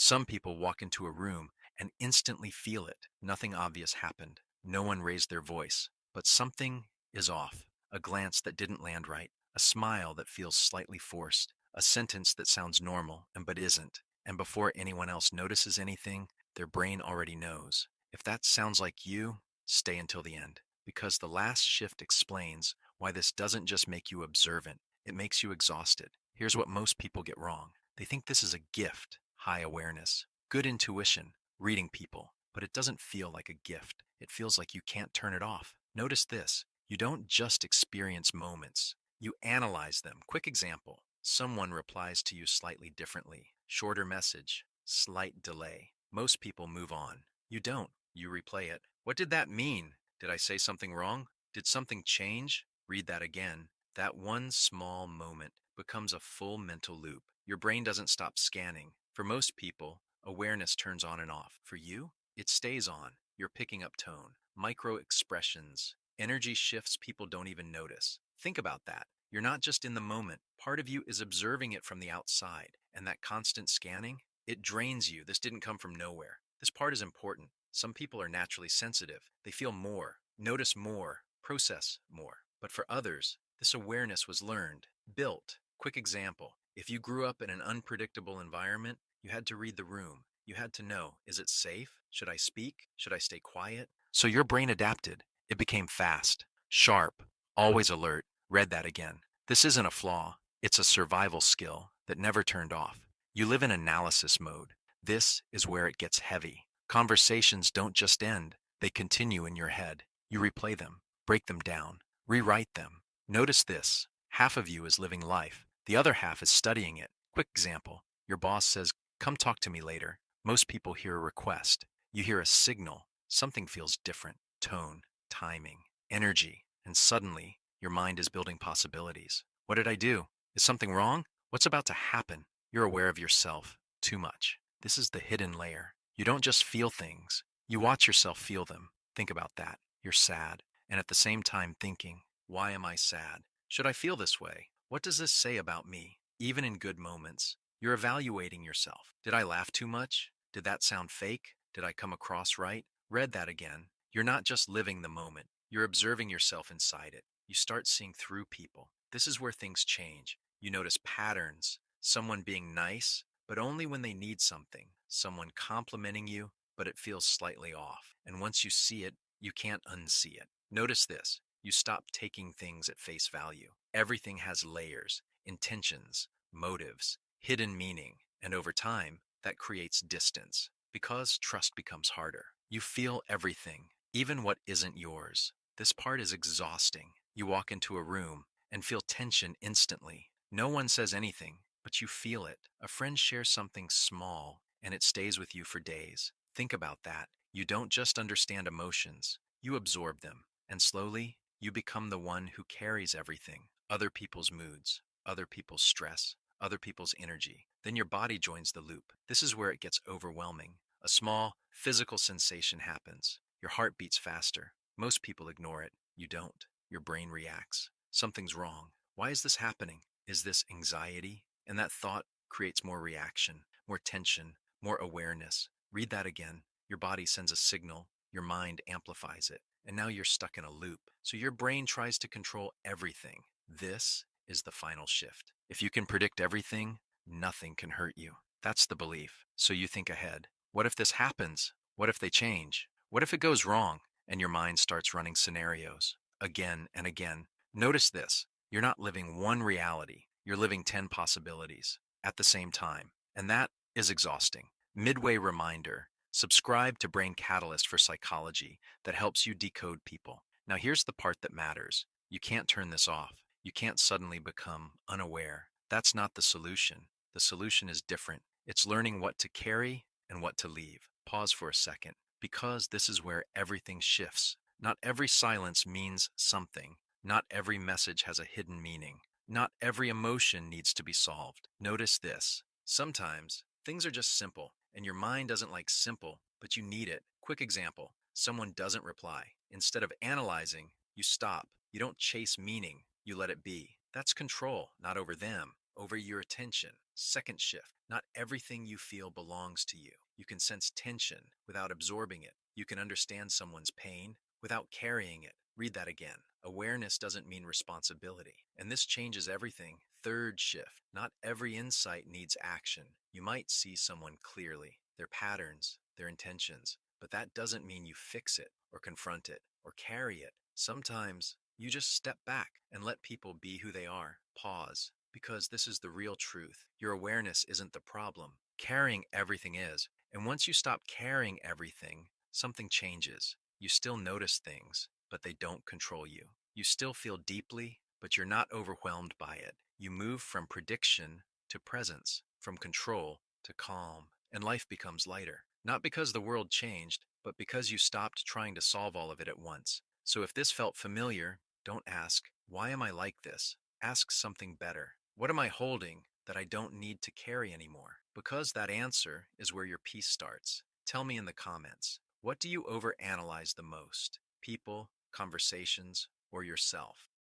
Some people walk into a room and instantly feel it. Nothing obvious happened. No one raised their voice, but something is off. A glance that didn't land right, a smile that feels slightly forced, a sentence that sounds normal and but isn't. And before anyone else notices anything, their brain already knows. If that sounds like you, stay until the end, because the last shift explains why this doesn't just make you observant, it makes you exhausted. Here's what most people get wrong. They think this is a gift, high awareness, good intuition, reading people, but it doesn't feel like a gift. It feels like you can't turn it off. Notice this. You don't just experience moments, you analyze them. Quick example. Someone replies to you slightly differently. Shorter message, slight delay. Most people move on. You don't. You replay it. What did that mean? Did I say something wrong? Did something change? Read that again. That one small moment becomes a full mental loop. Your brain doesn't stop scanning. For most people, awareness turns on and off. For you, it stays on. You're picking up tone, micro expressions, energy shifts people don't even notice. Think about that. You're not just in the moment. Part of you is observing it from the outside. And that constant scanning, it drains you. This didn't come from nowhere. This part is important. Some people are naturally sensitive. They feel more, notice more, process more. But for others, this awareness was learned, built. Quick example. If you grew up in an unpredictable environment, you had to read the room. You had to know, is it safe? Should I speak? Should I stay quiet? So your brain adapted. It became fast, sharp, always alert. Read that again. This isn't a flaw. It's a survival skill that never turned off. You live in analysis mode. This is where it gets heavy. Conversations don't just end. They continue in your head. You replay them, break them down, rewrite them. Notice this. Half of you is living life. The other half is studying it. Quick example. Your boss says, come talk to me later. Most people hear a request. You hear a signal. Something feels different. Tone, timing, energy. And suddenly, your mind is building possibilities. What did I do? Is something wrong? What's about to happen? You're aware of yourself too much. This is the hidden layer. You don't just feel things. You watch yourself feel them. Think about that. You're sad. And at the same time thinking, why am I sad? Should I feel this way? What does this say about me? Even in good moments, you're evaluating yourself. Did I laugh too much? Did that sound fake? Did I come across right? Read that again. You're not just living the moment. You're observing yourself inside it. You start seeing through people. This is where things change. You notice patterns. Someone being nice, but only when they need something. Someone complimenting you, but it feels slightly off. And once you see it, you can't unsee it. Notice this. You stop taking things at face value. Everything has layers, intentions, motives, hidden meaning, and over time, that creates distance. Because trust becomes harder. You feel everything, even what isn't yours. This part is exhausting. You walk into a room and feel tension instantly. No one says anything, but you feel it. A friend shares something small, and it stays with you for days. Think about that. You don't just understand emotions, you absorb them. And slowly, you become the one who carries everything, other people's moods, other people's stress, other people's energy. Then your body joins the loop. This is where it gets overwhelming. A small physical sensation happens. Your heart beats faster. Most people ignore it. You don't. Your brain reacts. Something's wrong. Why is this happening? Is this anxiety? And that thought creates more reaction, more tension, more awareness. Read that again. Your body sends a signal. Your mind amplifies it. And now you're stuck in a loop. So your brain tries to control everything. This is the final shift. If you can predict everything, nothing can hurt you. That's the belief. So you think ahead. What if this happens? What if they change? What if it goes wrong? And your mind starts running scenarios again and again. Notice this. You're not living one reality. You're living 10 possibilities at the same time. And that is exhausting. Midway reminder. Subscribe to Brain Catalyst for psychology that helps you decode people. Now here's the part that matters. You can't turn this off. You can't suddenly become unaware. That's not the solution. The solution is different. It's learning what to carry and what to leave. Pause for a second, because this is where everything shifts. Not every silence means something. Not every message has a hidden meaning. Not every emotion needs to be solved. Notice this. Sometimes things are just simple, and your mind doesn't like simple, but you need it. Quick example. Someone doesn't reply. Instead of analyzing, you stop. You don't chase meaning. You let it be. That's control, not over them, over your attention. Second shift, not everything you feel belongs to you. You can sense tension without absorbing it. You can understand someone's pain without carrying it. Read that again. Awareness doesn't mean responsibility. And this changes everything. Third shift, not every insight needs action. You might see someone clearly, their patterns, their intentions, but that doesn't mean you fix it or confront it or carry it. Sometimes you just step back and let people be who they are. Pause, because this is the real truth. Your awareness isn't the problem. Carrying everything is. And once you stop carrying everything, something changes. You still notice things, but they don't control you. You still feel deeply, but you're not overwhelmed by it. You move from prediction to presence, from control to calm, and life becomes lighter. Not because the world changed, but because you stopped trying to solve all of it at once. So if this felt familiar, don't ask, why am I like this? Ask something better. What am I holding that I don't need to carry anymore? Because that answer is where your peace starts. Tell me in the comments, what do you overanalyze the most? People, conversations, or yourself?